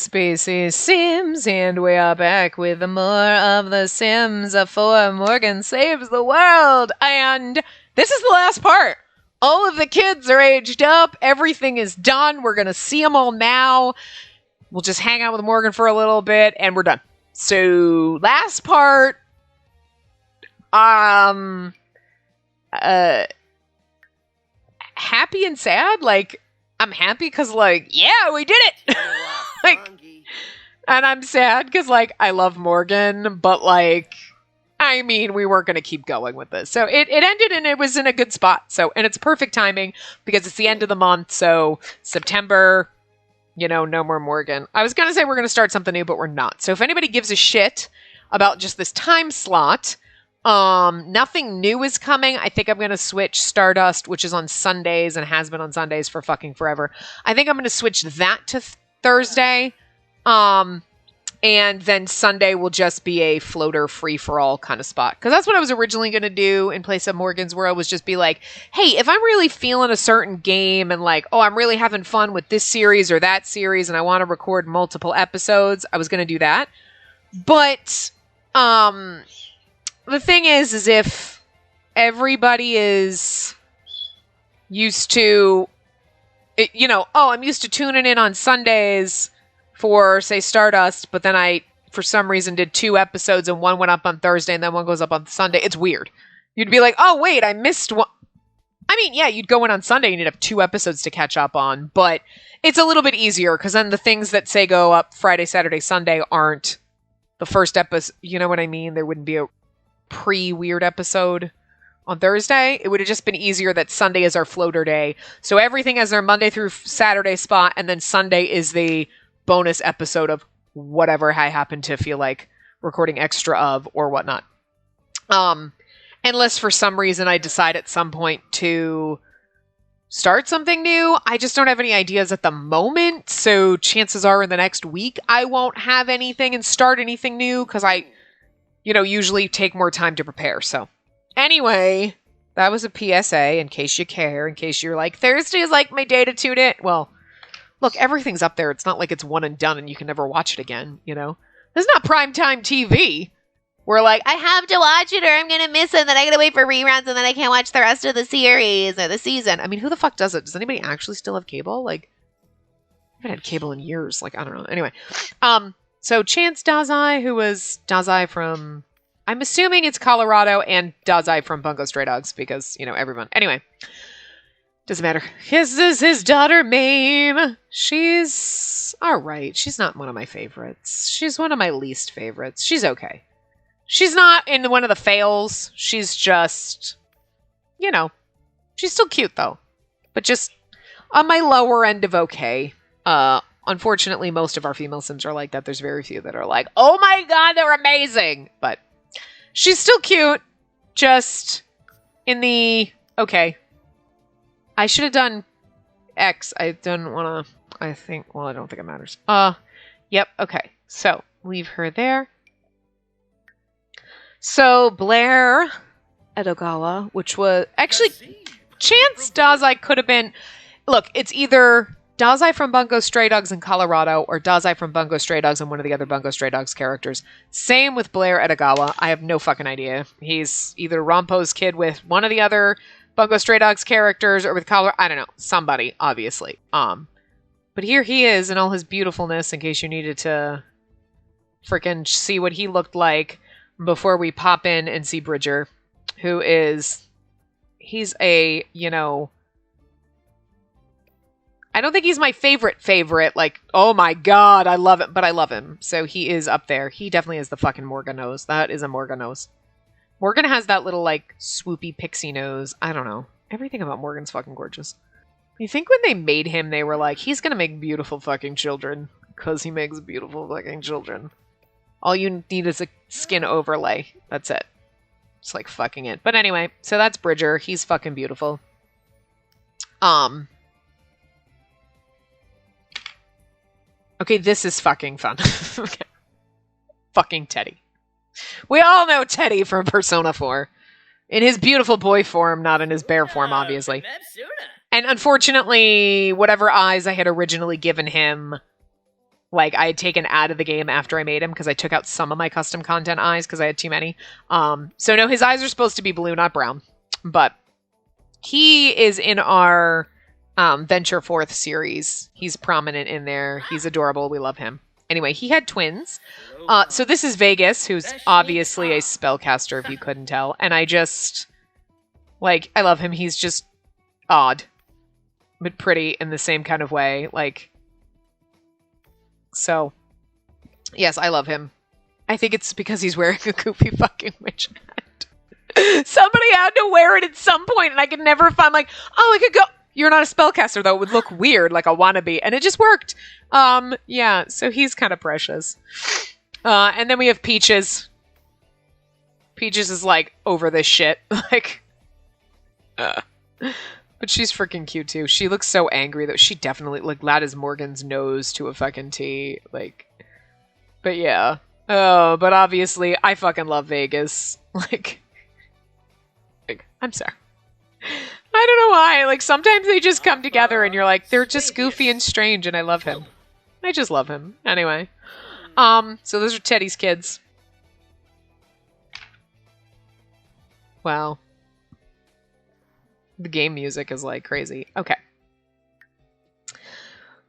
Species Sims, and we are back with more of the Sims for Morgyn Saves the World. And this is the last part. All of the kids are aged up. Everything is done. We're going to see them all now. We'll just hang out with Morgyn for a little bit, and we're done. So, last part. Happy and sad. Like, I'm happy because, like, yeah, we did it. Like, and I'm sad because, like, I love Morgyn, but, like, I mean, we weren't going to keep going with this. So it ended and it was in a good spot. So, and it's perfect timing because it's the end of the month. So September, you know, no more Morgyn. I was going to say we're going to start something new, but we're not. So if anybody gives a shit about just this time slot, nothing new is coming. I think I'm going to switch Stardust, which is on Sundays and has been on Sundays for fucking forever. I think I'm going to switch that to Thursday. And then Sunday will just be a floater free-for-all kind of spot. Because that's what I was originally going to do in place of Morgan's World, was just be like, hey, if I'm really feeling a certain game and like, oh, I'm really having fun with this series or that series and I want to record multiple episodes, I was going to do that. But the thing is if everybody is used to, you know, oh, I'm used to tuning in on Sundays for, say, Stardust, but then I, for some reason, did 2 episodes and one went up on Thursday and then one goes up on Sunday. It's weird. You'd be like, oh, wait, I missed one. I mean, yeah, you'd go in on Sunday and you'd have 2 episodes to catch up on, but it's a little bit easier because then the things that, say, go up Friday, Saturday, Sunday aren't the first episode. You know what I mean? There wouldn't be a pre-weird episode on Thursday. It would have just been easier that Sunday is our floater day. So everything has their Monday through Saturday spot, and then Sunday is the bonus episode of whatever I happen to feel like recording extra of or whatnot. Unless for some reason I decide at some point to start something new. I just don't have any ideas at the moment. So chances are in the next week, I won't have anything and start anything new because I, you know, usually take more time to prepare. So anyway, that was a PSA in case you care, in case you're like, Thursday is like my day to tune in. Well, look, everything's up there. It's not like it's one and done and you can never watch it again, you know? This is not primetime TV. We're like, I have to watch it or I'm going to miss it. And then I got to wait for reruns and then I can't watch the rest of the series or the season. I mean, who the fuck does it? Does anybody actually still have cable? Like, I haven't had cable in years. Like, I don't know. Anyway. So Chance Dazai, who was Dazai from, I'm assuming it's Colorado, and Dazai from Bungo Stray Dogs because, you know, everyone. Anyway. Doesn't matter. This is his daughter, Mame. She's alright. She's not one of my favorites. She's one of my least favorites. She's okay. She's not in one of the fails. She's just, you know, she's still cute though. But just on my lower end of okay. Unfortunately, most of our female Sims are like that. There's very few that are like, oh my god, they're amazing. But she's still cute. Just in the, okay. I should have done X. I don't want to, I think, well, I don't think it matters. Yep, okay. So, leave her there. So, Blair Edogawa, which was, actually, Chance Dazai could have been, look, it's either Dazai from Bungo Stray Dogs in Colorado or Dazai from Bungo Stray Dogs and one of the other Bungo Stray Dogs characters. Same with Blair Edogawa. I have no fucking idea. He's either Rompo's kid with one of the other Bungo Stray Dogs characters or with Colorado. I don't know. Somebody, obviously. But here he is in all his beautifulness in case you needed to freaking see what he looked like before we pop in and see Bridger, who is, he's a, you know, I don't think he's my favorite, like, oh my god, I love it, but I love him. So he is up there. He definitely is the fucking Morgyn nose. That is a Morgyn nose. Morgyn has that little, like, swoopy pixie nose. I don't know. Everything about Morgan's fucking gorgeous. You think when they made him, they were like, he's gonna make beautiful fucking children. Because he makes beautiful fucking children. All you need is a skin overlay. That's it. It's like fucking it. But anyway, so that's Bridger. He's fucking beautiful. Okay, this is fucking fun. Okay. Fucking Teddy. We all know Teddy from Persona 4. In his beautiful boy form, not in his bear form, obviously. And unfortunately, whatever eyes I had originally given him like I had taken out of the game after I made him because I took out some of my custom content eyes because I had too many. So no, his eyes are supposed to be blue, not brown. But he is in our Venture Forth series. He's prominent in there. He's adorable. We love him. Anyway, he had twins. So this is Vegas, who's obviously a spellcaster, if you couldn't tell. And I just, like, I love him. He's just odd, but pretty in the same kind of way. Like, so, yes, I love him. I think it's because he's wearing a goofy fucking witch hat. Somebody had to wear it at some point, and I could never find, like, oh, I could go. You're not a spellcaster, though. It would look weird, like a wannabe. And it just worked. Yeah, so he's kind of precious. And then we have Peaches. Peaches is, like, over this shit. Like, but she's freaking cute, too. She looks so angry, that she definitely, like, that is Morgan's nose to a fucking T. Like, but yeah. Oh, but obviously, I fucking love Vegas. Like, I'm sorry. I don't know why. Like, sometimes they just come together and you're like, they're just goofy and strange, and I love him. I just love him. Anyway. So those are Teddy's kids. Wow. The game music is, like, crazy. Okay.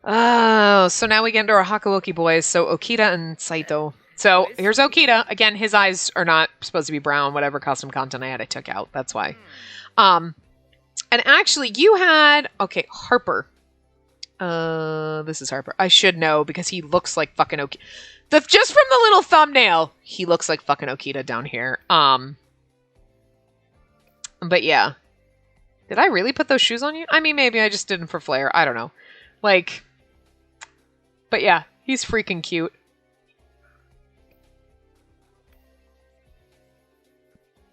Oh, so now we get into our Hakuoki boys. So Okita and Saito. So here's Okita. Again, his eyes are not supposed to be brown. Whatever custom content I had, I took out. That's why. And actually, you had... Okay, Harper. This is Harper. I should know because he looks like fucking Okita. Just from the little thumbnail, he looks like fucking Okita down here. But yeah. Did I really put those shoes on you? I mean, maybe I just didn't for flair. I don't know. Like... But yeah, he's freaking cute.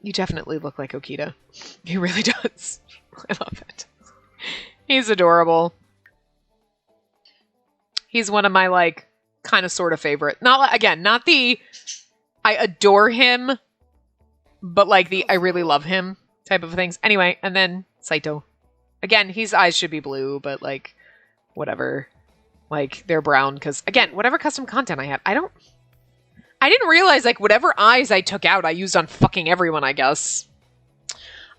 You definitely look like Okita. He really does. I love it. He's adorable. He's one of my, like, kind of sort of favorite. Not, again, not the I adore him, but like the I really love him type of things. Anyway, and then Saito. Again, his eyes should be blue, but like, whatever. Like, they're brown because, again, whatever custom content I had, I didn't realize, like, whatever eyes I took out, I used on fucking everyone, I guess.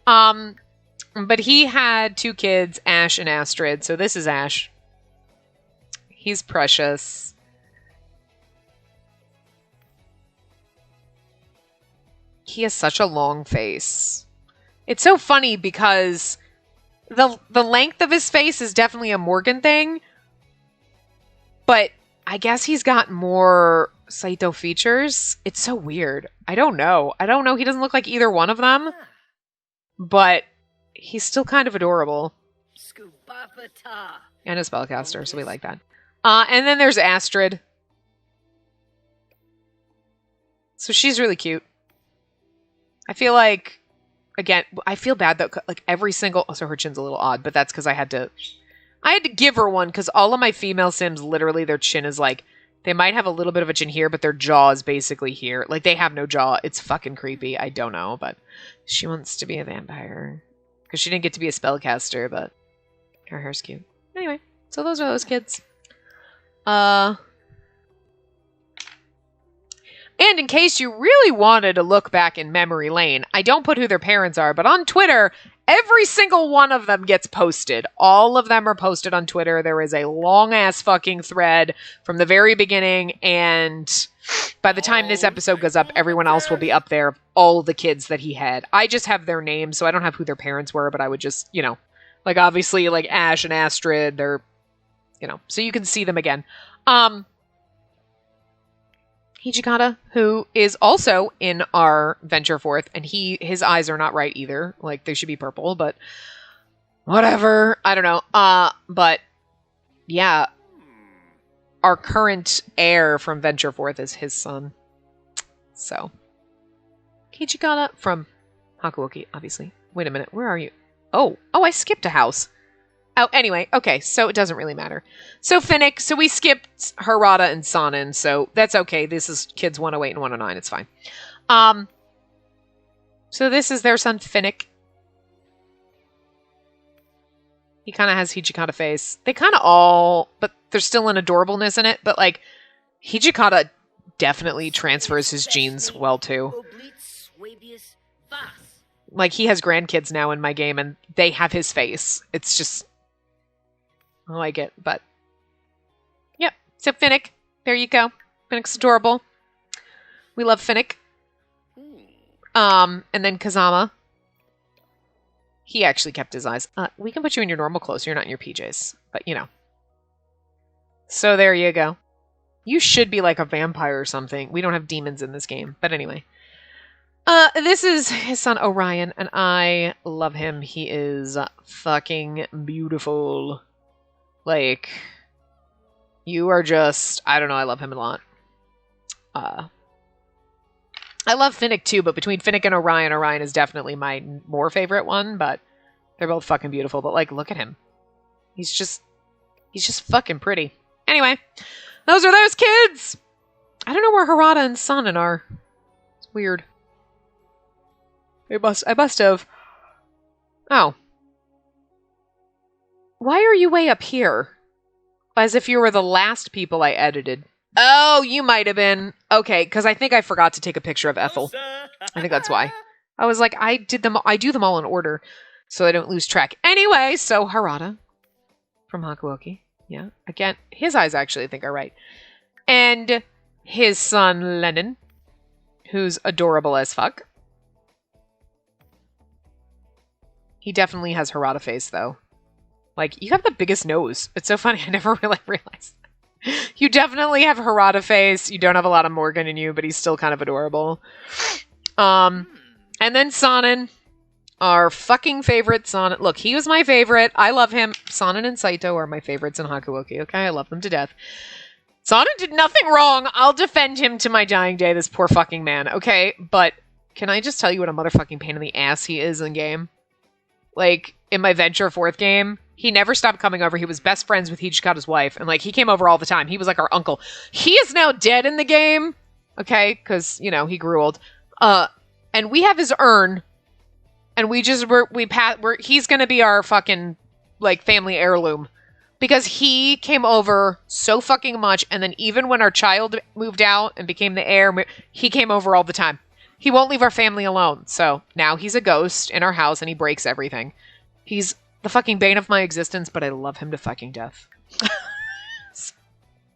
But he had 2 kids, Ash and Astrid. So this is Ash. He's precious. He has such a long face. It's so funny because the length of his face is definitely a Morgan thing. But I guess he's got more Saito features. It's so weird. I don't know. He doesn't look like either one of them. But he's still kind of adorable. And a spellcaster, so we like that. And then there's Astrid. So she's really cute. I feel like, again, I feel bad that like every single... Oh, so her chin's a little odd, but that's because I had to give her one because all of my female Sims, literally their chin is like, they might have a little bit of a chin here, but their jaw is basically here. Like, they have no jaw. It's fucking creepy. I don't know, but she wants to be a vampire. Because she didn't get to be a spellcaster, but her hair's cute. Anyway, so those are those kids. And in case you really wanted to look back in memory lane, I don't put who their parents are, but on Twitter, every single one of them gets posted. All of them are posted on Twitter. There is a long-ass fucking thread from the very beginning, and by the time this episode goes up, everyone else will be up there, all the kids that he had. I just have their names, so I don't have who their parents were, but I would just, you know, like, obviously, like, Ash and Astrid, they're, you know, so you can see them again. Hijikata, who is also in our Venture Forth, and his eyes are not right either. Like, they should be purple, but whatever. I don't know. But yeah, our current heir from Venture Forth is his son. So, Hijikata from Hakuoki, obviously. Wait a minute, where are you? Oh, I skipped a house. Oh, anyway, okay, so it doesn't really matter. So Finnick, so we skipped Harada and Sonnen, so that's okay. This is kids 108 and 109, it's fine. So this is their son Finnick. He kind of has Hijikata face. They kind of all, but there's still an adorableness in it, but like, Hijikata definitely transfers his genes well, too. Like, he has grandkids now in my game, and they have his face. It's just... I like it, but... Yep, so Finnick. There you go. Finnick's adorable. We love Finnick. And then Kazama. He actually kept his eyes. We can put you in your normal clothes. You're not in your PJs. But, you know. So there you go. You should be like a vampire or something. We don't have demons in this game. But anyway. This is his son Orion, and I love him. He is fucking beautiful. Like, you are just... I don't know, I love him a lot. I love Finnick too, but between Finnick and Orion, Orion is definitely my more favorite one, but they're both fucking beautiful. But, like, look at him. He's just fucking pretty. Anyway, those are those kids! I don't know where Harada and Sanan are. It's weird. I must have. Oh. Why are you way up here? As if you were the last people I edited. Oh, you might have been. Okay, because I think I forgot to take a picture of Ethel. I think that's why. I was like, I do them all in order, so I don't lose track. Anyway, so Harada from Hakuoki. Yeah, again, his eyes actually I think are right. And his son, Lennon, who's adorable as fuck. He definitely has Harada face, though. Like, you have the biggest nose. It's so funny. I never really realized that. You definitely have Harada face. You don't have a lot of Morgyn in you, but he's still kind of adorable. And then Sanan, our fucking favorite Sanan. Look, he was my favorite. I love him. Sanan and Saito are my favorites in Hakuoki. Okay, I love them to death. Sanan did nothing wrong. I'll defend him to my dying day, this poor fucking man. Okay, but can I just tell you what a motherfucking pain in the ass he is in game? Like, in my Venture 4th game, he never stopped coming over. He was best friends with Hijikata's wife, and, like, he came over all the time. He was like our uncle. He is now dead in the game, okay? Because, you know, he grew old. And we have his urn, and he's gonna be our fucking, like, family heirloom. Because he came over so fucking much, and then even when our child moved out and became the heir, he came over all the time. He won't leave our family alone. So now he's a ghost in our house and he breaks everything. He's the fucking bane of my existence, but I love him to fucking death.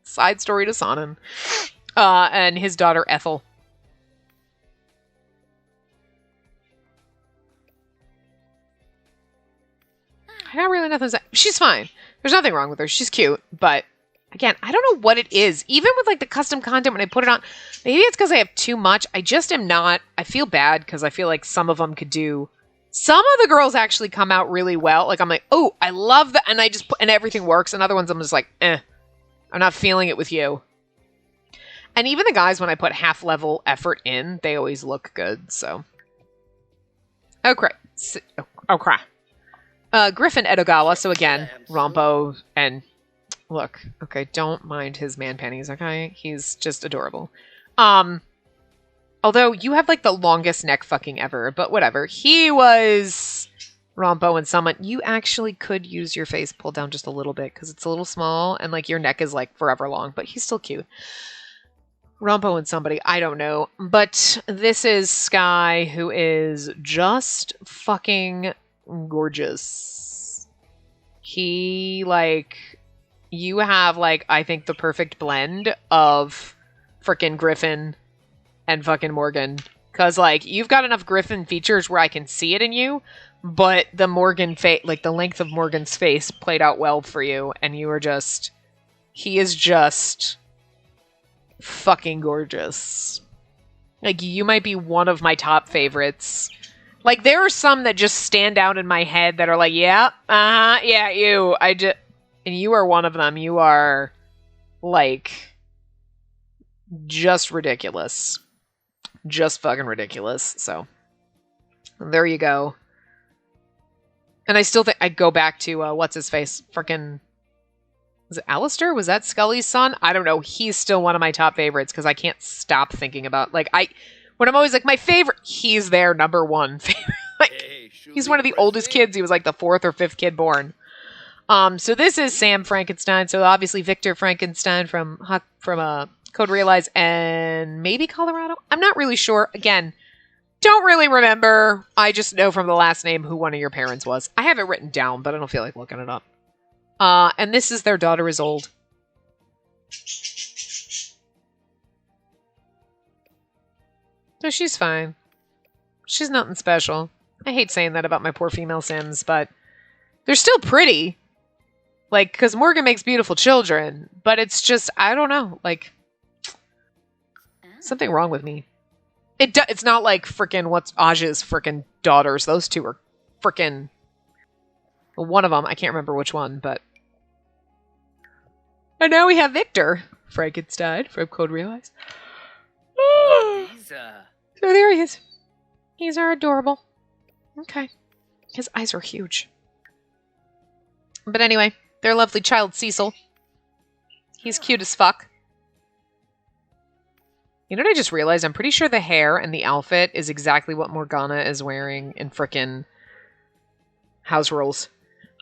Side story to Sanan. And his daughter Ethel. I got really nothing to say. She's fine. There's nothing wrong with her. She's cute, but again, I don't know what it is. Even with, like, the custom content, when I put it on, maybe it's because I have too much. I just am not. I feel bad because I feel like some of them could do. Some of the girls actually come out really well. Like, I'm like, oh, I love that. And I just put, and everything works. And other ones, I'm just like, I'm not feeling it with you. And even the guys, when I put half level effort in, they always look good. So. Okay. Griffin Edogawa. So again, Rompo and. Look, okay, don't mind his man panties, okay? He's just adorable. Although, you have, like, the longest neck fucking ever, but whatever. He was Rompo and someone. You actually could use your face pulled down just a little bit, because it's a little small, and, like, your neck is, like, forever long, but he's still cute. Rompo and somebody, I don't know. But this is Sky, who is just fucking gorgeous. He, like... You have, like, I think the perfect blend of frickin' Griffin and fucking Morgyn. Because, like, you've got enough Griffin features where I can see it in you, but the Morgyn face, like, the length of Morgan's face played out well for you, and you were just... He is just... fucking gorgeous. Like, you might be one of my top favorites. Like, there are some that just stand out in my head that are like, yeah, yeah, you. And you are one of them. You are, like, just ridiculous. Just fucking ridiculous. So, there you go. And I still think I'd go back to, what's-his-face? Frickin'... Was it Alistair? Was that Scully's son? I don't know. He's still one of my top favorites because I can't stop thinking about, like, when I'm always like, my favorite, he's their number one favorite. Like, he's one of the oldest kids. He was, like, the 4th or 5th kid born. So this is Sam Frankenstein. So obviously Victor Frankenstein from Code Realize, and maybe Colorado. I'm not really sure. Again, don't really remember. I just know from the last name who one of your parents was. I have it written down, but I don't feel like looking it up. And this is their daughter is old. So she's fine. She's nothing special. I hate saying that about my poor female Sims, but they're still pretty. Like, because Morgyn makes beautiful children, but it's just, I don't know, like, something wrong with me. It's not like frickin' what's Aja's frickin' daughters. Those two are frickin', well, one of them, I can't remember which one, but. And now we have Victor Frankenstein from Code Realize. So there he is. He's our adorable. Okay. His eyes are huge. But anyway, their lovely child Cecil. He's cute as fuck. You know what I just realized? I'm pretty sure the hair and the outfit is exactly what Morgana is wearing in frickin' House Rules.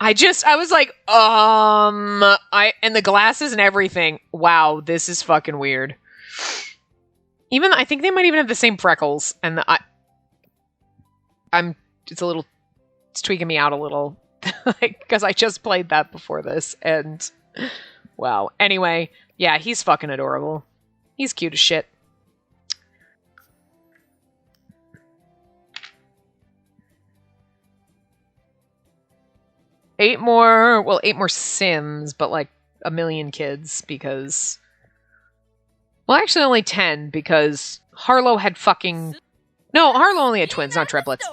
I was like, and the glasses and everything. Wow, this is fucking weird. Even, I think they might even have the same freckles, and it's tweaking me out a little, because I just played that before this, and wow. Anyway, yeah, he's fucking adorable. He's cute as shit. Eight more Sims, but like a million kids, because... Well, actually only 10, because Harlow had fucking... No, Harlow only had twins, not triplets.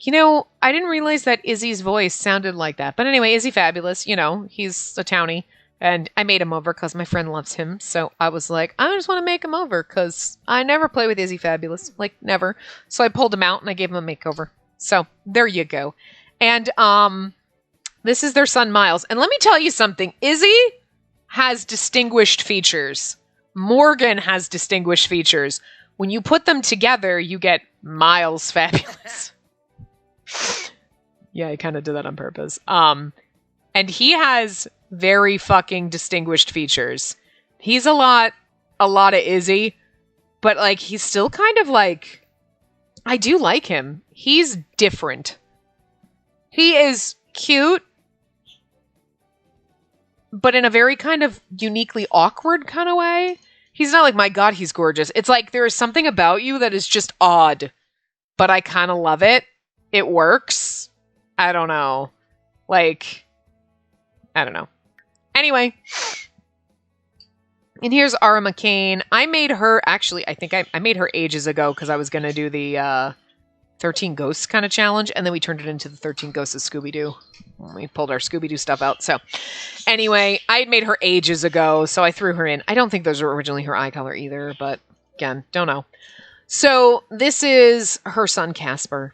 You know, I didn't realize that Izzy's voice sounded like that. But anyway, Izzy Fabulous, you know, he's a townie. And I made him over because my friend loves him. So I was like, I just want to make him over because I never play with Izzy Fabulous. Like, never. So I pulled him out and I gave him a makeover. So there you go. And this is their son, Miles. And let me tell you something. Izzy has distinguished features. Morgyn has distinguished features. When you put them together, you get Miles Fabulous. Yeah, I kind of did that on purpose. And he has very fucking distinguished features. He's a lot of Izzy, but like he's still kind of like, I do like him. He's different. He is cute, but in a very kind of uniquely awkward kind of way. He's not like, my God, he's gorgeous. It's like there is something about you that is just odd, but I kind of love it. It works. I don't know. Like, I don't know. Anyway. And here's Ara Mccain. I made her, actually, I think I made her ages ago because I was going to do the 13 Ghosts kind of challenge, and then we turned it into the 13 Ghosts of Scooby-Doo. We pulled our Scooby-Doo stuff out. So anyway, I had made her ages ago, so I threw her in. I don't think those were originally her eye color either, but again, don't know. So this is her son, Casper.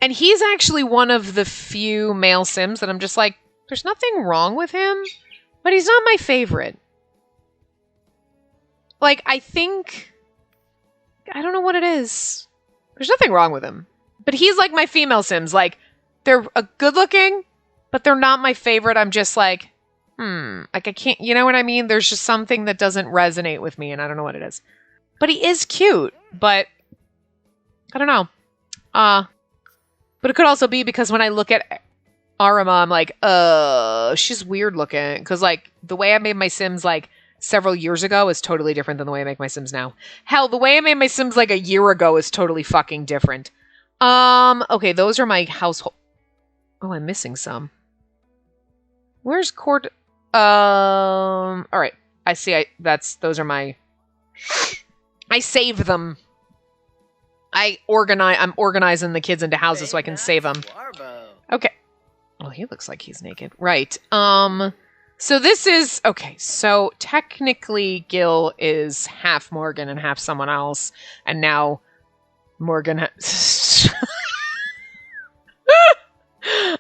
And he's actually one of the few male Sims that I'm just like, there's nothing wrong with him, but he's not my favorite. Like, I don't know what it is. There's nothing wrong with him. But he's like my female Sims. Like, they're good looking, but they're not my favorite. I'm just like, like I can't, you know what I mean? There's just something that doesn't resonate with me, and I don't know what it is. But he is cute, but I don't know. But it could also be because when I look at Arama, I'm like, she's weird looking. Because, like, the way I made my Sims, like, several years ago is totally different than the way I make my Sims now. Hell, the way I made my Sims, like, a year ago is totally fucking different. Okay, those are my household... Oh, I'm missing some. Where's Cord... Alright. I see, those are my... I saved them. I'm organizing the kids into houses so I can save them. Okay. Well, he looks like he's naked. Right. So this is... Okay, so technically Gil is half Morgyn and half someone else. And now Morgyn...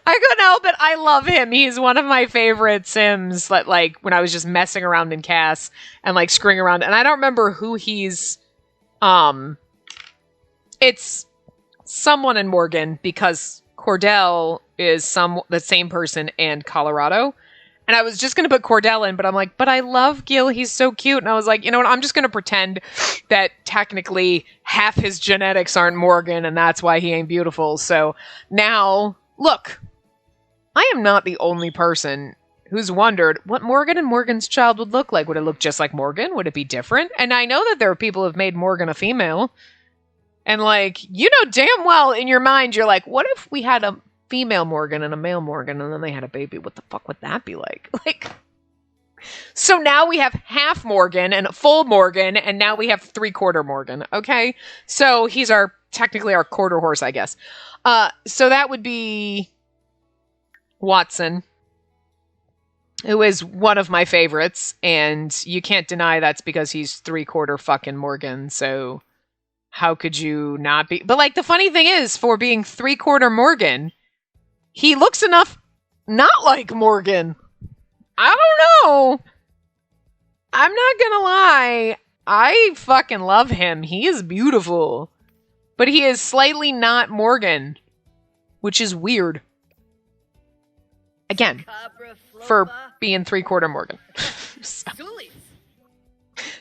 I couldn't help it. I love him. He's one of my favorite Sims. That, like, when I was just messing around in Cass and, like, screwing around. And I don't remember who he's... It's someone in Morgyn because Cordell is the same person and Colorado. And I was just going to put Cordell in, but I'm like, but I love Gil. He's so cute. And I was like, you know what? I'm just going to pretend that technically half his genetics aren't Morgyn, and that's why he ain't beautiful. So now, look, I am not the only person who's wondered what Morgyn and Morgan's child would look like. Would it look just like Morgyn? Would it be different? And I know that there are people who have made Morgyn a female. And like, you know damn well in your mind, you're like, what if we had a female Morgyn and a male Morgyn and then they had a baby? What the fuck would that be like? Like, so now we have half Morgyn and a full Morgyn, and now we have 3/4 Morgyn. Okay. So he's technically our quarter horse, I guess. So that would be Watson, who is one of my favorites, and you can't deny that's because he's 3/4 fucking Morgyn, so how could you not be? But like, the funny thing is, for being 3/4 Morgyn, he looks enough not like Morgyn. I don't know. I'm not gonna lie. I fucking love him. He is beautiful. But he is slightly not Morgyn, which is weird. Again, for being 3/4 Morgyn.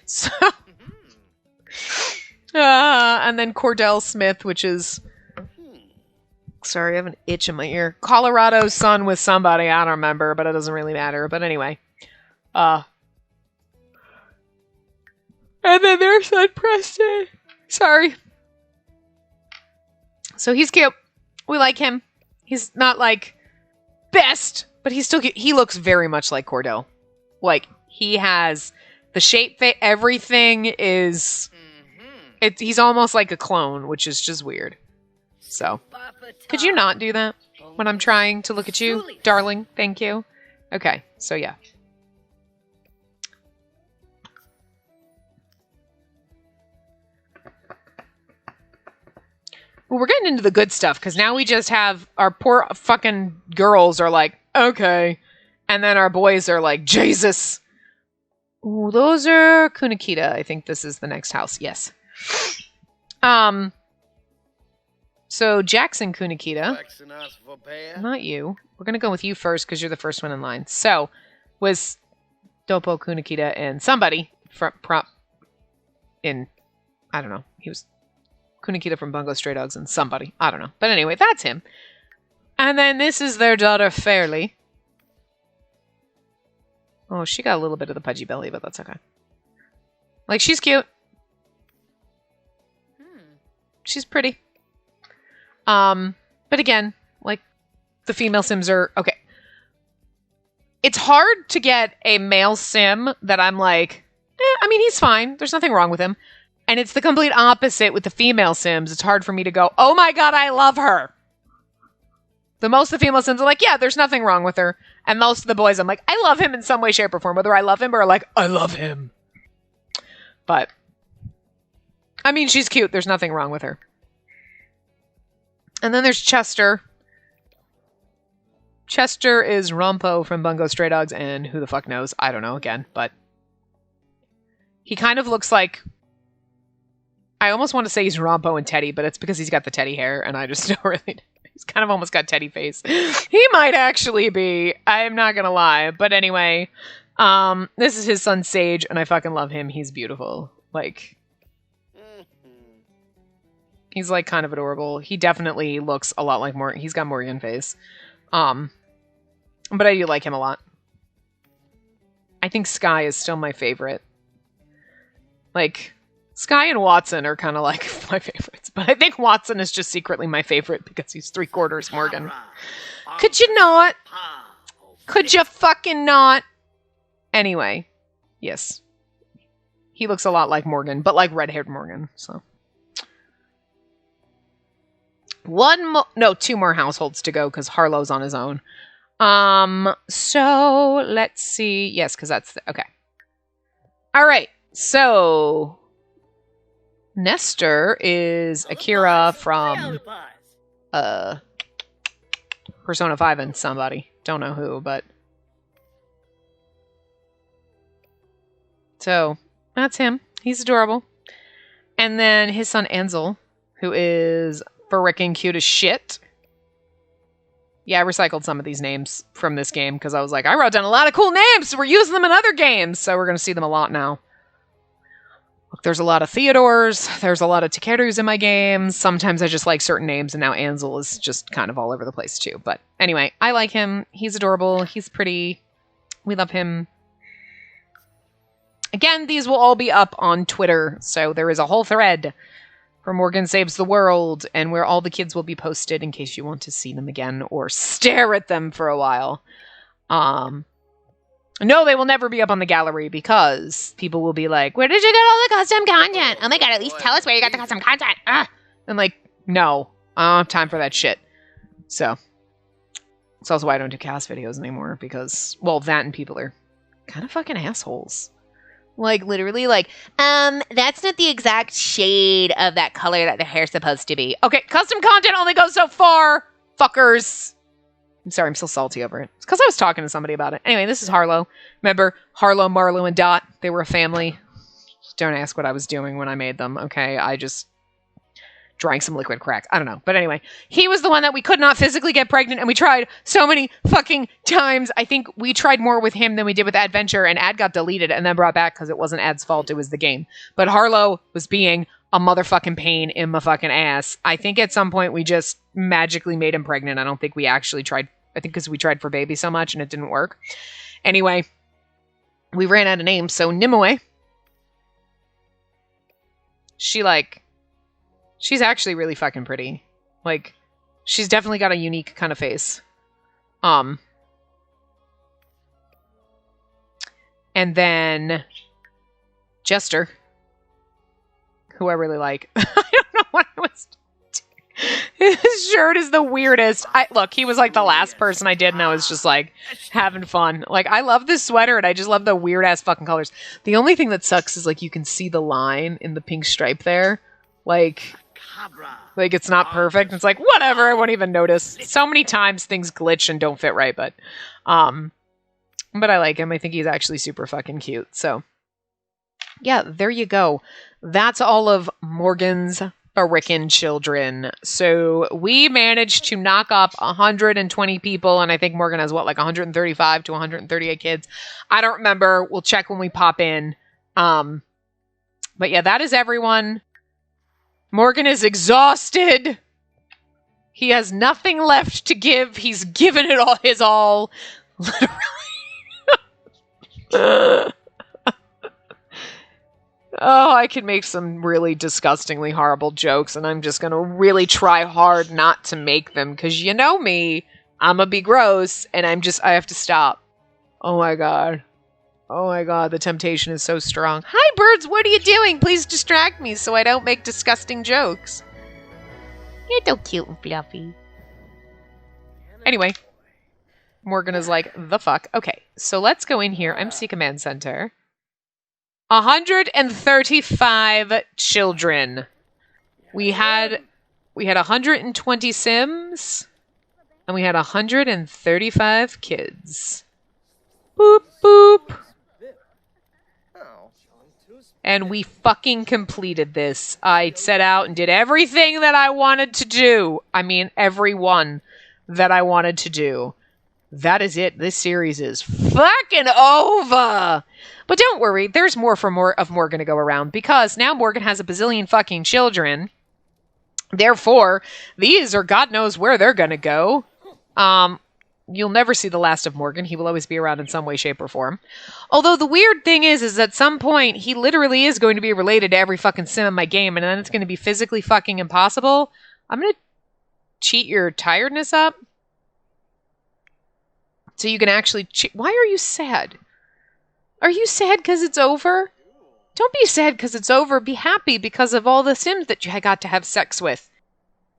so and then Cordell Smith, which is... Sorry, I have an itch in my ear. Colorado's son with somebody. I don't remember, but it doesn't really matter. But anyway. And then there's son Preston. Sorry. So he's cute. We like him. He's not like best, but he's still cute. He looks very much like Cordell. Like, he has the shape, everything is... He's almost like a clone, which is just weird. So, could you not do that when I'm trying to look at you, darling? Thank you. Okay, so yeah. Well, we're getting into the good stuff, because now we just have our poor fucking girls are like, okay. And then our boys are like, Jesus. Ooh, those are Kunakita. I think this is the next house. Yes. So Jackson Kunakita. Not you. We're going to go with you first, because you're the first one in line. So, was Dopo Kunakita and somebody from I don't know. He was Kunakita from Bungo Stray Dogs and somebody. I don't know. But anyway, that's him. And then this is their daughter, Fairly. Oh, she got a little bit of the pudgy belly, but that's okay. Like, she's cute. She's pretty. But again, like, the female Sims are... Okay. It's hard to get a male Sim that I'm like, I mean, he's fine. There's nothing wrong with him. And it's the complete opposite with the female Sims. It's hard for me to go, oh my god, I love her. The most of the female Sims are like, yeah, there's nothing wrong with her. And most of the boys, I'm like, I love him in some way, shape, or form. Whether I love him or like, I love him. But, I mean, she's cute. There's nothing wrong with her. And then there's Chester. Chester is Rompo from Bungo Stray Dogs, and who the fuck knows? I don't know, again, but he kind of looks like... I almost want to say he's Rompo and Teddy, but it's because he's got the Teddy hair, and I just don't really... He's kind of almost got Teddy face. He might actually be. I'm not gonna lie. But anyway, this is his son Sage, and I fucking love him. He's beautiful. Like... He's, like, kind of adorable. He definitely looks a lot like Morgan. He's got Morgan face. But I do like him a lot. I think Skye is still my favorite. Like, Skye and Watson are kind of, like, my favorites. But I think Watson is just secretly my favorite because he's 3/4 Morgan. Could you not? Could you fucking not? Anyway. Yes. He looks a lot like Morgan, but like red-haired Morgan, so... two more households to go because Harlow's on his own. So let's see. Yes, because that's okay. All right. So Nestor is Akira from Persona 5 and somebody. Don't know who, but so that's him. He's adorable. And then his son Ansel, who is frickin' cute as shit. Yeah, I recycled some of these names from this game because I was like, I wrote down a lot of cool names. We're using them in other games, so we're going to see them a lot now. Look, there's a lot of Theodores. There's a lot of Takerus in my games. Sometimes I just like certain names, and now Ansel is just kind of all over the place too. But anyway, I like him. He's adorable. He's pretty. We love him. Again, these will all be up on Twitter, so there is a whole thread for Morgyn Saves the World, and where all the kids will be posted in case you want to see them again or stare at them for a while. No, they will never be up on the gallery because people will be like, where did you get all the custom content? Oh my god, at least tell us where you got the custom content. And like, no, I don't have time for that shit. So, it's also why I don't do cast videos anymore because, well, that and people are kind of fucking assholes. Like, literally, like, that's not the exact shade of that color that the hair's supposed to be. Okay, custom content only goes so far, fuckers. I'm sorry, I'm still salty over it. It's because I was talking to somebody about it. Anyway, this is Harlow. Remember, Harlow, Marlowe, and Dot? They were a family. Don't ask what I was doing when I made them, okay? I just drank some liquid crack. I don't know. But anyway, he was the one that we could not physically get pregnant, and we tried so many fucking times. I think we tried more with him than we did with Adventure, and Ad got deleted and then brought back because it wasn't Ad's fault, it was the game. But Harlow was being a motherfucking pain in my fucking ass. I think at some point we just magically made him pregnant. I don't think we actually tried. I think because we tried for baby so much and it didn't work. Anyway, we ran out of names, so Nimue. She's actually really fucking pretty. Like, she's definitely got a unique kind of face. And then Jester, who I really like. I don't know what I was doing. His shirt is the weirdest. Look, he was like the last person I did, and I was just like having fun. Like, I love this sweater, and I just love the weird ass fucking colors. The only thing that sucks is like you can see the line in the pink stripe there. Like it's not perfect. It's like, whatever, I won't even notice. So many times things glitch and don't fit right, but I like him. I think he's actually super fucking cute. So yeah, there you go. That's all of Morgyn's frickin' children. So we managed to knock up 120 people, and I think Morgyn has, what, like 135 to 138 kids? I don't remember. We'll check when we pop in. But yeah, that is everyone. Morgyn is exhausted. He has nothing left to give. He's given it all his all. Literally. Oh, I could make some really disgustingly horrible jokes, and I'm just going to really try hard not to make them, because you know me, I'm going to be gross, and I have to stop. Oh my god. Oh my god, the temptation is so strong. Hi, birds, what are you doing? Please distract me so I don't make disgusting jokes. You're so cute and fluffy. Anyway, Morgyn is like, the fuck? Okay, so let's go in here. MC Command Center. 135 children. We had 120 Sims, and we had 135 kids. Boop, boop. And we fucking completed this. I set out and did everything that I wanted to do. I mean, every one that I wanted to do. That is it. This series is fucking over. But don't worry, there's more of Morgyn to go around, because now Morgyn has a bazillion fucking children. Therefore, these are God knows where they're gonna go. You'll never see the last of Morgyn. He will always be around in some way, shape, or form. Although the weird thing is at some point, he literally is going to be related to every fucking sim in my game, and then it's going to be physically fucking impossible. I'm going to cheat your tiredness up, so you can actually cheat. Why are you sad? Are you sad because it's over? Don't be sad because it's over. Be happy because of all the Sims that you got to have sex with.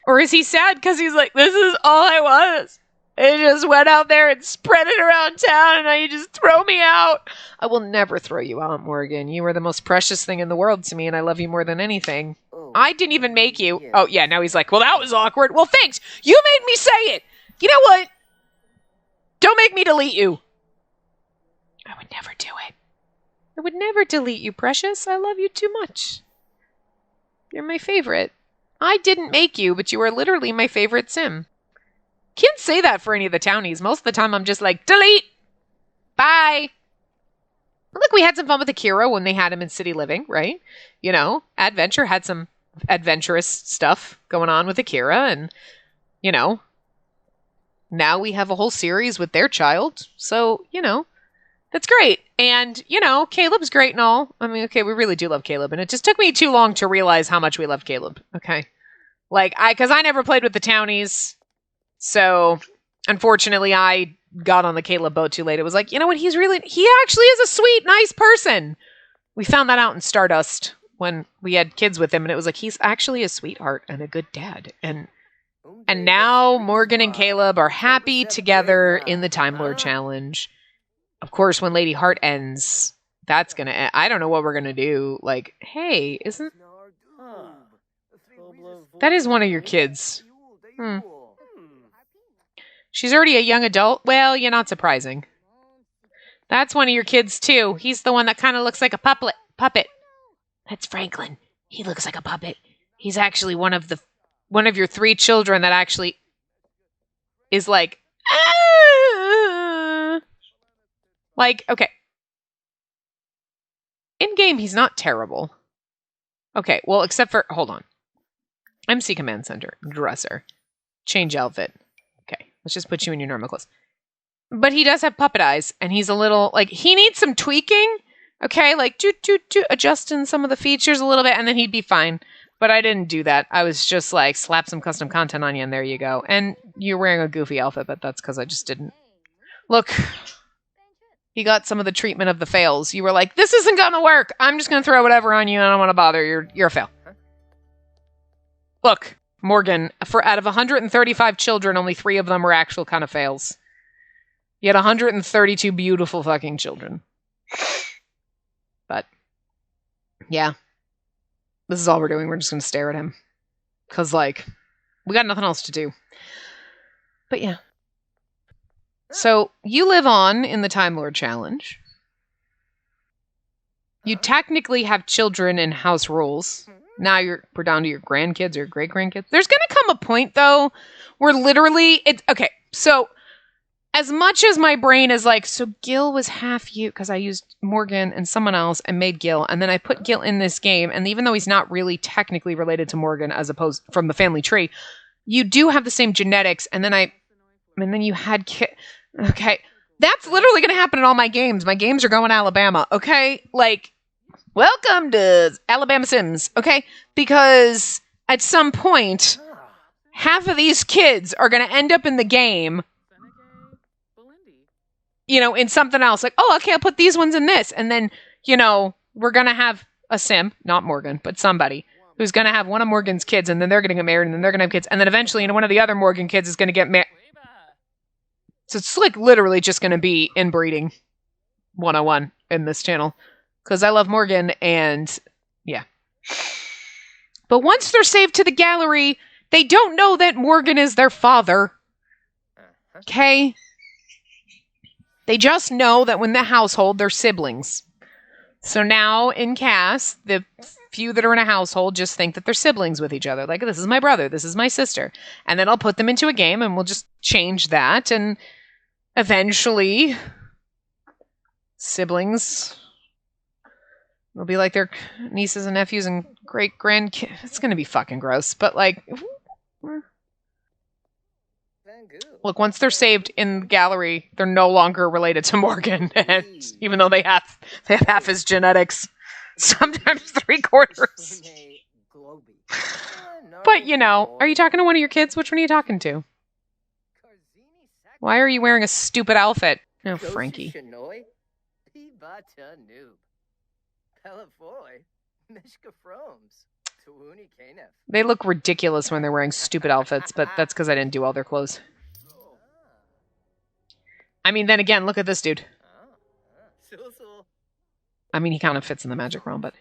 Or is he sad because he's like, this is all I was? I just went out there and spread it around town, and now you just throw me out. I will never throw you out, Morgyn. You are the most precious thing in the world to me, and I love you more than anything. I didn't even make you. Oh, yeah, now he's like, well, that was awkward. Well, thanks. You made me say it. You know what? Don't make me delete you. I would never do it. I would never delete you, precious. I love you too much. You're my favorite. I didn't make you, but you are literally my favorite Sim. Can't say that for any of the townies. Most of the time I'm just like, delete! Bye! Look, we had some fun with Akira when they had him in City Living, right? You know, Adventure had some adventurous stuff going on with Akira, and, you know, now we have a whole series with their child. So, you know, that's great. And, you know, Caleb's great and all. I mean, okay, we really do love Caleb. And it just took me too long to realize how much we love Caleb. Okay. Like, because I never played with the townies. So, unfortunately, I got on the Caleb boat too late. It was like, you know what? He actually is a sweet, nice person. We found that out in Stardust when we had kids with him. And it was like, he's actually a sweetheart and a good dad. And now Morgyn and Caleb are happy together in the Time Lord Challenge. Of course, when Lady Heart ends, that's going to end. I don't know what we're going to do. Like, hey, that is one of your kids. She's already a young adult. Well, you're not surprising. That's one of your kids, too. He's the one that kind of looks like a puppet. That's Franklin. He looks like a puppet. He's actually one of your 3 children that actually is like, like, okay. In-game, he's not terrible. Okay, well, except for, hold on. MC Command Center, dresser, change outfit. Okay, let's just put you in your normal clothes. But he does have puppet eyes, and he's a little, like, he needs some tweaking. Okay, like, adjusting some of the features a little bit, and then he'd be fine. But I didn't do that. I was just like, slap some custom content on you, and there you go. And you're wearing a goofy outfit, but that's because I just didn't. Look, he got some of the treatment of the fails. You were like, this isn't going to work. I'm just going to throw whatever on you. I don't want to bother. You're a fail. Look, Morgyn, out of 135 children, only 3 of them were actual kind of fails. You had 132 beautiful fucking children. But, yeah. This is all we're doing. We're just going to stare at him. Because, like, we got nothing else to do. But, yeah. So, you live on in the Time Lord Challenge. You technically have children in house rules. Now we're down to your grandkids or great-grandkids. There's going to come a point, though, where literally... Okay, so... As much as my brain is like, so Gil was half you, because I used Morgyn and someone else and made Gil, and then I put Gil in this game, and even though he's not really technically related to Morgyn as opposed from the family tree, you do have the same genetics, and then you had okay, that's literally going to happen in all my games. My games are going Alabama, okay? Like, welcome to Alabama Sims, okay? Because at some point, half of these kids are going to end up in the game, you know, in something else. Like, oh, okay, I'll put these ones in this. And then, you know, we're going to have a sim, not Morgyn, but somebody who's going to have one of Morgan's kids, and then they're going to get married, and then they're going to have kids. And then eventually, you know, one of the other Morgyn kids is going to get married. So it's like literally just going to be inbreeding 101 in this channel. Because I love Morgyn, and yeah. But once they're saved to the gallery, they don't know that Morgyn is their father. Okay? They just know that when the household, they're siblings. So now in Cass, the few that are in a household just think that they're siblings with each other. Like, this is my brother, this is my sister. And then I'll put them into a game and we'll just change that. And eventually, siblings will be like their nieces and nephews and great-grandkids. It's going to be fucking gross. But, like... Look, once they're saved in the gallery, they're no longer related to Morgyn, and even though they have half his genetics, sometimes 3/4. But, you know, are you talking to one of your kids? Which one are you talking to? Why are you wearing a stupid outfit? Oh, Frankie. They look ridiculous when they're wearing stupid outfits, but that's because I didn't do all their clothes. I mean, then again, look at this dude. I mean, he kind of fits in the magic realm, but...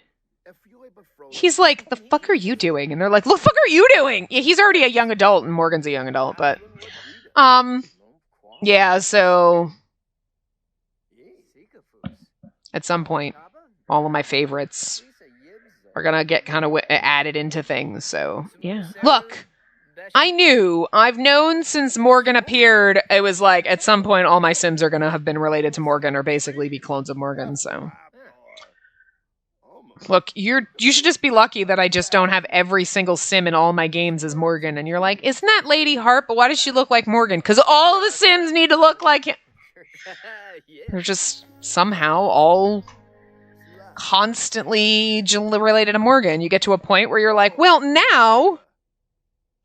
He's like, the fuck are you doing? And they're like, the fuck are you doing? Yeah, he's already a young adult, and Morgan's a young adult, but... Yeah, so... At some point, all of my favorites are gonna get kind of added into things, so... Yeah. Look! I knew. I've known since Morgyn appeared. It was like, at some point, all my Sims are going to have been related to Morgyn or basically be clones of Morgyn, so... Look, you should just be lucky that I just don't have every single Sim in all my games as Morgyn. And you're like, isn't that Lady Harp? But why does she look like Morgyn? Because all the Sims need to look like him. They're just somehow all constantly related to Morgyn. You get to a point where you're like, well, now,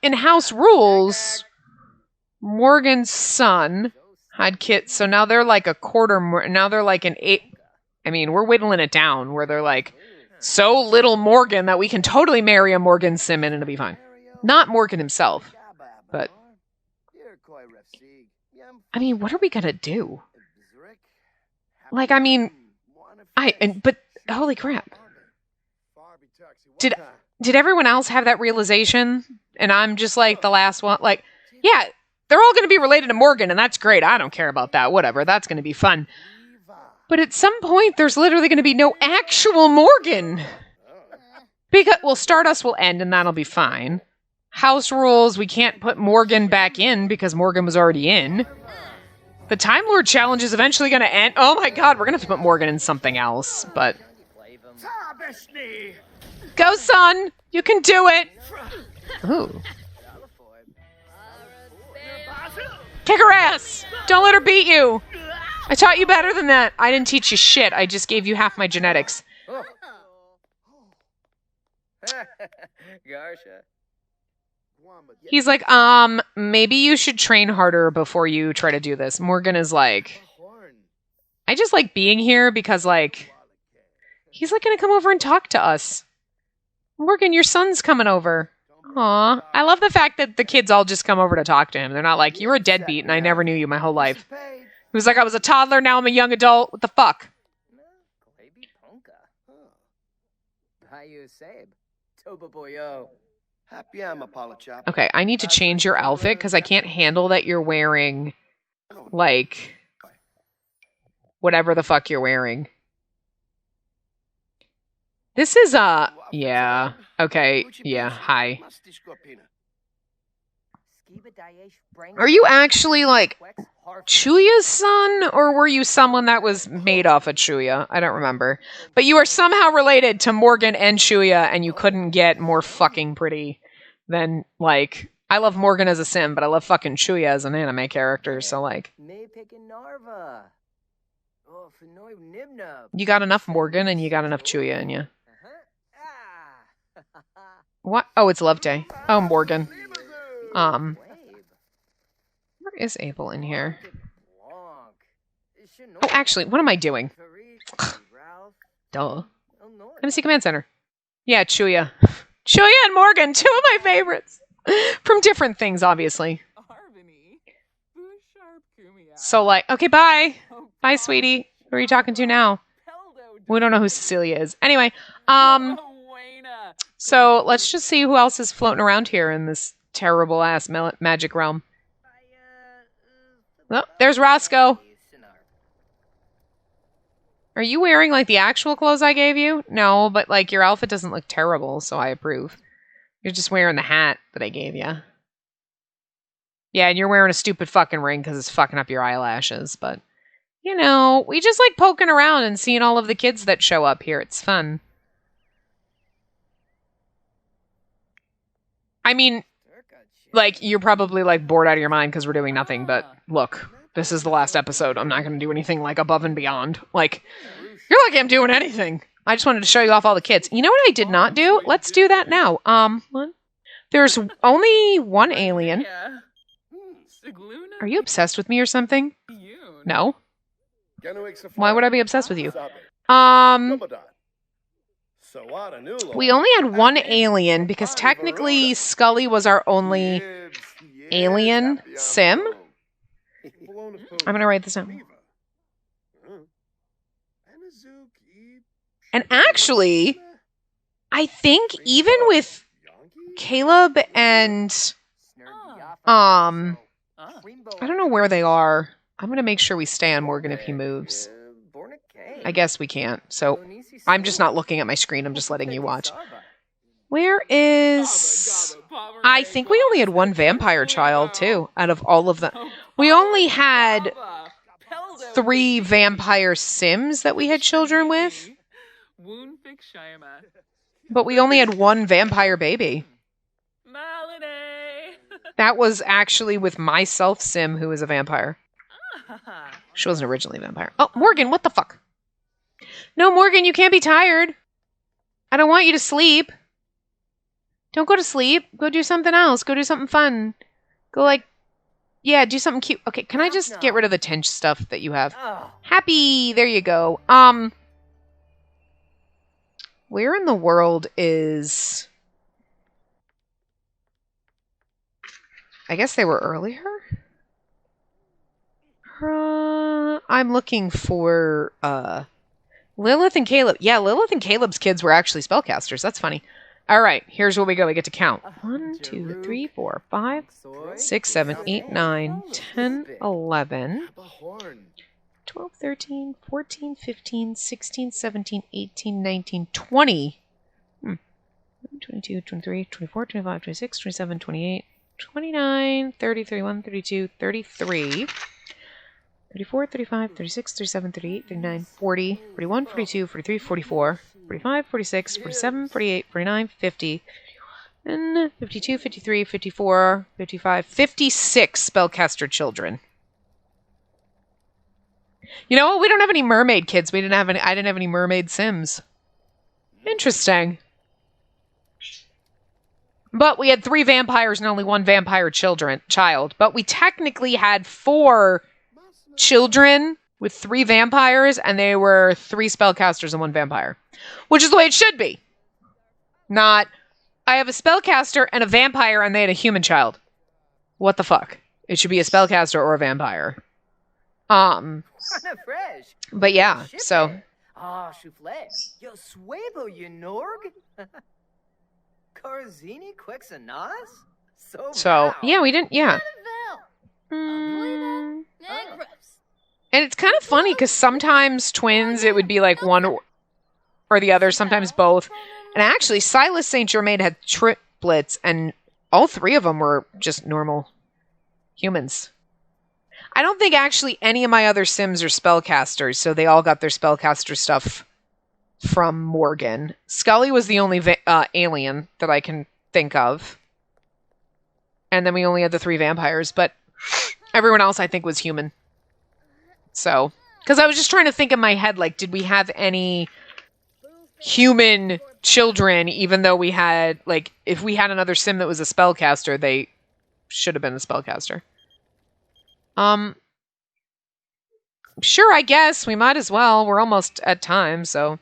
in House Rules, Morgan's son had kids. So now they're like a quarter more. Now they're like an 8. I mean, we're whittling it down where they're like, so little Morgyn that we can totally marry a Morgyn Sim and it'll be fine. Not Morgyn himself, but... I mean, what are we gonna do? Like, I mean... But, holy crap. Did everyone else have that realization? And I'm just like the last one? Like, yeah, they're all gonna be related to Morgyn and that's great. I don't care about that. Whatever, that's gonna be fun. But at some point, there's literally going to be no actual Morgyn. Because, well, Stardust will end, and that'll be fine. House Rules, we can't put Morgyn back in, because Morgyn was already in. The Time Lord Challenge is eventually going to end. Oh my god, we're going to have to put Morgyn in something else, but... Go, son! You can do it! Ooh. Kick her ass! Don't let her beat you! I taught you better than that. I didn't teach you shit. I just gave you half my genetics. He's like, maybe you should train harder before you try to do this. Morgyn is like, I just like being here because, like, he's like gonna come over and talk to us. Morgyn, your son's coming over. Aw, I love the fact that the kids all just come over to talk to him. They're not like, you're a deadbeat and I never knew you my whole life. He was like, I was a toddler, now I'm a young adult. What the fuck? Okay, I need to change your outfit because I can't handle that you're wearing, like, whatever the fuck you're wearing. This is, yeah. Okay, yeah, hi. Are you actually, like, Chuya's son? Or were you someone that was made off of Chuya? I don't remember. But you are somehow related to Morgyn and Chuya, and you couldn't get more fucking pretty than, like... I love Morgyn as a Sim, but I love fucking Chuya as an anime character, so, like... You got enough Morgyn, and you got enough Chuya in you. What? Oh, it's Love Day. Oh, Morgyn. Where is Abel in here? Oh, actually, what am I doing? Duh. MC Command Center. Yeah, Chuya. Chuya and Morgyn, two of my favorites. From different things, obviously. So, like, okay, bye. Bye, sweetie. Who are you talking to now? We don't know who Cecilia is. Anyway, so let's just see who else is floating around here in this terrible-ass magic realm. Oh, there's Roscoe. Are you wearing, like, the actual clothes I gave you? No, but, like, your outfit doesn't look terrible, so I approve. You're just wearing the hat that I gave you. Yeah, and you're wearing a stupid fucking ring because it's fucking up your eyelashes, but... You know, we just like poking around and seeing all of the kids that show up here. It's fun. I mean, like, you're probably, like, bored out of your mind because we're doing nothing, but look, this is the last episode. I'm not going to do anything, like, above and beyond. Like, you're lucky I'm doing anything. I just wanted to show you off all the kids. You know what I did not do? Let's do that now. There's only one alien. Are you obsessed with me or something? No? Why would I be obsessed with you? We only had one alien because technically Scully was our only alien sim. I'm gonna write this down. And actually, I think even with Caleb and I don't know where they are. I'm going to make sure we stay on Morgyn if he moves. I guess we can't. So I'm just not looking at my screen. I'm just letting you watch. Where is... I think we only had one vampire child, too, out of all of them. We only had 3 vampire sims that we had children with. But we only had 1 vampire baby. That was actually with my self-sim, who is a vampire. She wasn't originally a vampire. Oh, Morgyn, what the fuck? No, Morgyn, you can't be tired. I don't want you to sleep. Don't go to sleep. Go do something else. Go do something fun. Go, like, yeah, do something cute. Okay, can I just get rid of the tench stuff that you have? Happy. There you go. Where in the world is... I guess they were earlier? I'm looking for Lilith and Caleb. Yeah, Lilith and Caleb's kids were actually spellcasters. That's funny. All right, here's where we go. We get to count. 1, 2, 3, 4, 5, 6, 7, 8, 9, 10, 11, 12, 13, 14, 15, 16, 17, 18, 19, 20. 22, 23, 24, 25, 26, 27, 28, 29, 30, 31, 32, 33, 34, 35, 36, 37, 38, 39, 40, 41, 42, 43, 44, 45, 46, 47, 48, 49, 50, and 52, 53, 54, 55, 56 spellcaster children. You know what? We don't have any mermaid kids. I didn't have any mermaid sims. Interesting. But we had 3 vampires and only 1 vampire child. But we technically had 4 children with 3 vampires, and they were 3 spellcasters and 1 vampire. Which is the way it should be. Not, I have a spellcaster and a vampire, and they had a human child. What the fuck? It should be a spellcaster or a vampire. But yeah, so... So, yeah, we didn't, yeah. And it's kind of funny, because sometimes twins, it would be like one or the other, sometimes both. And actually, Silas St. Germain had triplets, and all 3 of them were just normal humans. I don't think actually any of my other Sims are spellcasters, so they all got their spellcaster stuff from Morgyn. Scully was the only alien that I can think of. And then we only had the 3 vampires, but everyone else I think was human. So, because I was just trying to think in my head, like, did we have any human children, even though we had, like, if we had another Sim that was a spellcaster, they should have been a spellcaster. Sure, I guess. We might as well. We're almost at time, so...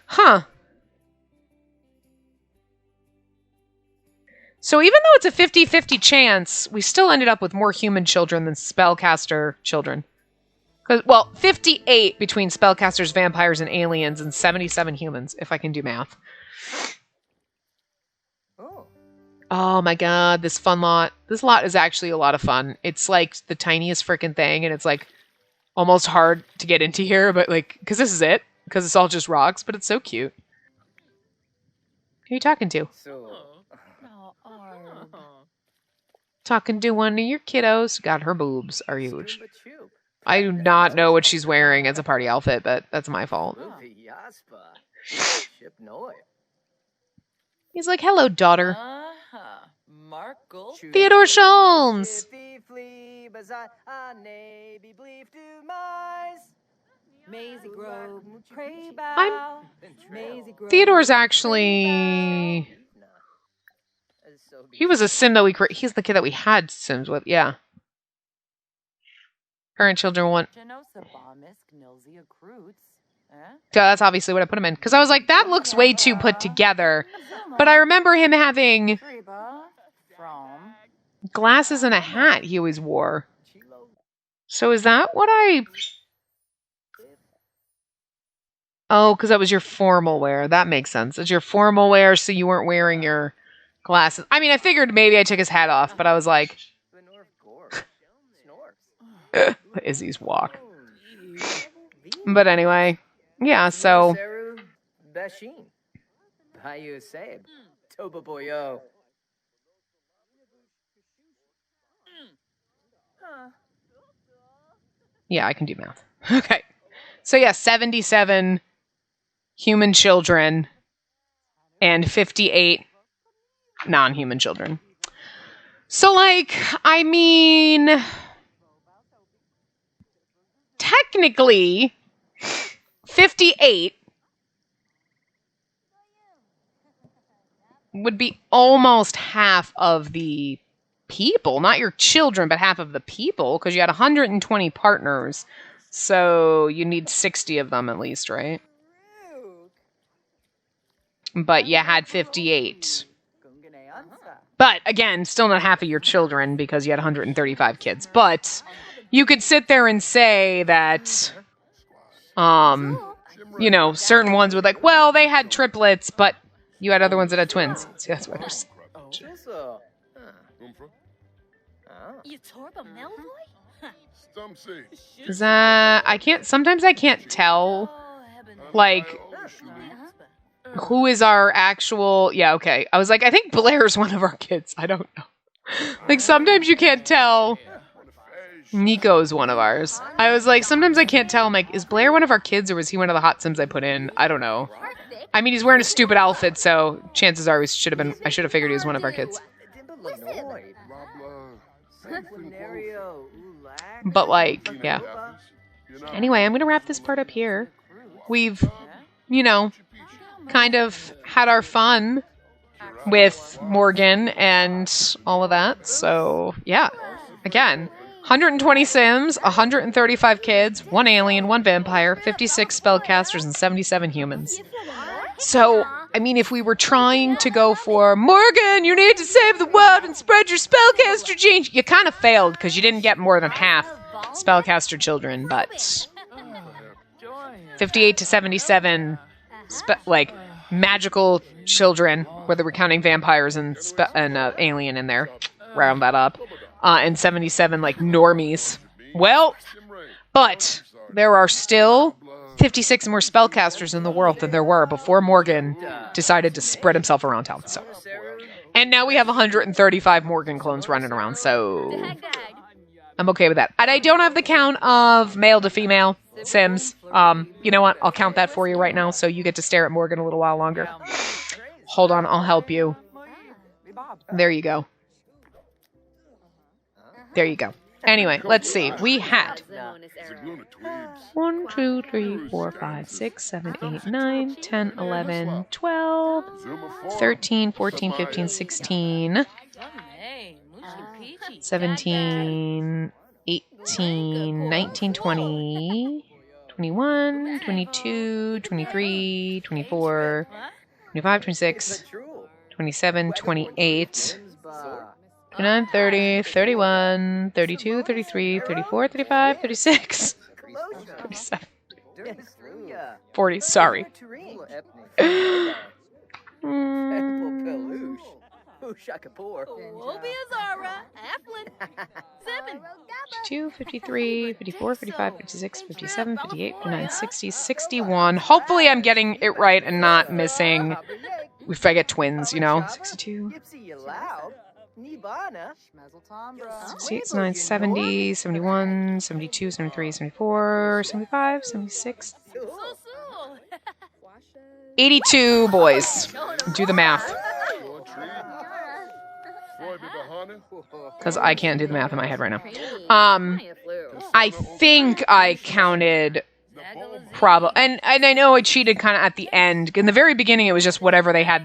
Huh. So even though it's a 50-50 chance, we still ended up with more human children than spellcaster children. Well, 58 between spellcasters, vampires, and aliens, and 77 humans, if I can do math. Oh my god, this fun lot. This lot is actually a lot of fun. It's like the tiniest freaking thing, and it's like almost hard to get into here, but like, because this is it. Because it's all just rocks, but it's so cute. Who are you talking to? Talking to one of your kiddos. God, her boobs are huge. I do not know what she's wearing as a party outfit, but that's my fault. He's like, hello, daughter. Theodore Sholmes! Theodore's actually... He was a sim that we created. He's the kid that we had sims with, yeah. Parent children want... Yeah, that's obviously what I put him in. Because I was like, that looks way too put together. But I remember him having glasses and a hat he always wore. So is that what I... Oh, because that was your formal wear. That makes sense. It's your formal wear, so you weren't wearing your glasses. I mean, I figured maybe I took his hat off, but I was like, Izzy's walk. But anyway, yeah, so... Yeah, I can do math. Okay. So yeah, 77 human children and 58 non-human children. So, like, I mean, technically, 58 would be almost half of the people, not your children, but half of the people, because you had 120 partners. So you need 60 of them at least, right? But you had 58. But again, still not half of your children because you had 135 kids. But you could sit there and say that, certain ones would like, well, they had triplets, but you had other ones that had twins. See, that's why there's... Is that... Sometimes I can't tell, like, who is our actual... Yeah, okay. I was like, I think Blair's one of our kids. I don't know. Like, sometimes you can't tell. Nico's one of ours. I was like, sometimes I can't tell. I'm like, is Blair one of our kids or was he one of the hot sims I put in? I don't know. I mean, he's wearing a stupid outfit, so chances are I should have figured he was one of our kids. But, like, yeah. Anyway, I'm going to wrap this part up here. We've, kind of had our fun with Morgyn and all of that. So, yeah. Again, 120 Sims, 135 kids, 1 alien, 1 vampire, 56 spellcasters, and 77 humans. So, I mean, if we were trying to go for, Morgyn, you need to save the world and spread your spellcaster gene, you kind of failed because you didn't get more than half spellcaster children, but 58 to 77, magical children, whether we're counting vampires and alien in there, round that up, and 77, normies. Well, but there are still 56 more spellcasters in the world than there were before Morgyn decided to spread himself around town. So, and now we have 135 Morgyn clones running around, so I'm okay with that. And I don't have the count of male to female Sims. You know what? I'll count that for you right now, so you get to stare at Morgyn a little while longer. Hold on, I'll help you. There you go. There you go. Anyway, let's see. We had 1, 2, 3, 4, 5, 6, 7, 8, 9, 10, 11, 12, 13, 14, 15, 16, 17, 18, 19, 20, 21, 22, 23, 24, 25, 26, 27, 28, 29, 30, 31, 32, 33, 34, 35, 36, 37, 40, sorry. Two, 53, 54, 55, 56, 57, 58, 59, 60, 61. Hopefully I'm getting it right and not missing if I get twins, 62. 68, 69, 70, 71, 72, 73, 74, 75, 76. 82 boys. Do the math. Because I can't do the math in my head right now. I think I counted probably, and I know I cheated kind of at the end. In the very beginning, it was just whatever they had,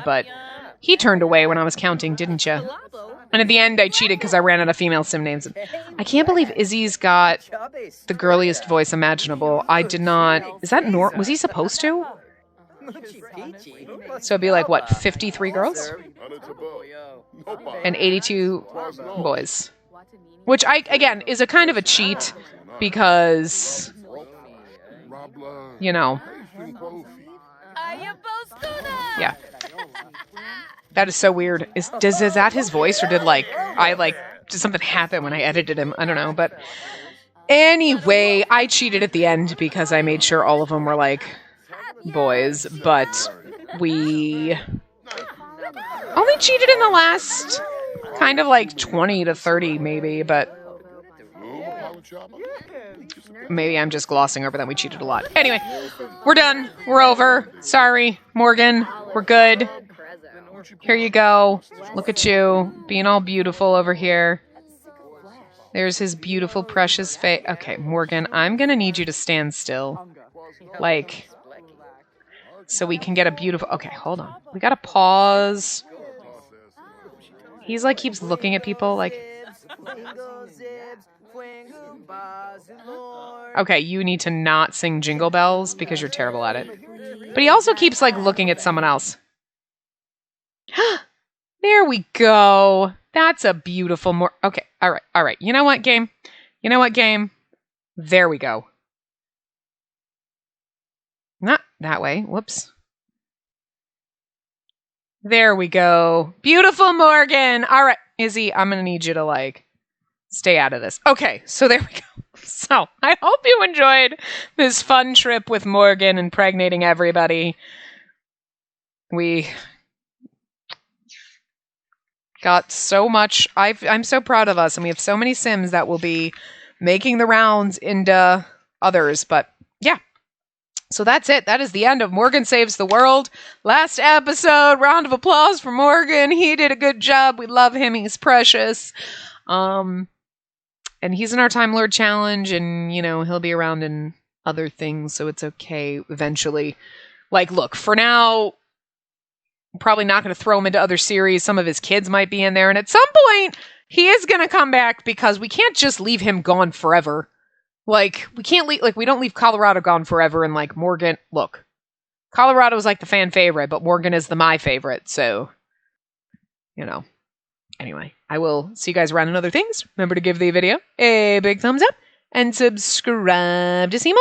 but he turned away when I was counting, didn't you? And at the end, I cheated because I ran out of female sim names. I can't believe Izzy's got the girliest voice imaginable. I did not. Is that was he supposed to? So it'd be like, what, 53 girls? And 82 boys. Which, again, is a kind of a cheat because, yeah. That is so weird. Is that his voice, or did I did something happen when I edited him? I don't know. But anyway, I cheated at the end because I made sure all of them were like boys. But we only cheated in the last kind of like 20 to 30 maybe. But maybe I'm just glossing over that we cheated a lot. Anyway, we're done. We're over. Sorry, Morgyn. We're good. Here you go. Look at you, being all beautiful over here. There's his beautiful, precious face. Okay, Morgyn, I'm gonna need you to stand still. Like, so we can get a beautiful... Okay, hold on. We gotta pause. He's like, keeps looking at people like... Okay, you need to not sing Jingle Bells because you're terrible at it. But he also keeps like looking at someone else. There we go. That's a beautiful okay, all right. You know what, game? There we go. Not that way. Whoops. There we go. Beautiful Morgyn. All right, Izzy, I'm going to need you to like stay out of this. Okay, so there we go. So, I hope you enjoyed this fun trip with Morgyn impregnating everybody. We got so much. I'm so proud of us, and we have so many Sims that will be making the rounds into others. But yeah, so that's it. That is the end of Morgyn Saves the World. Last episode. Round of applause for Morgyn. He did a good job. We love him. He's precious. And he's in our Time Lord challenge, and you know he'll be around in other things, so it's okay eventually. Like, look, for now, I'm probably not going to throw him into other series. Some of his kids might be in there. And at some point, he is going to come back because we can't just leave him gone forever. Like, we can't leave, like, we don't leave Colorado gone forever. And, like, Morgyn, look, Colorado is like the fan favorite, but Morgyn is the my favorite. So, you know, anyway, I will see you guys around in other things. Remember to give the video a big thumbs up and subscribe to see more.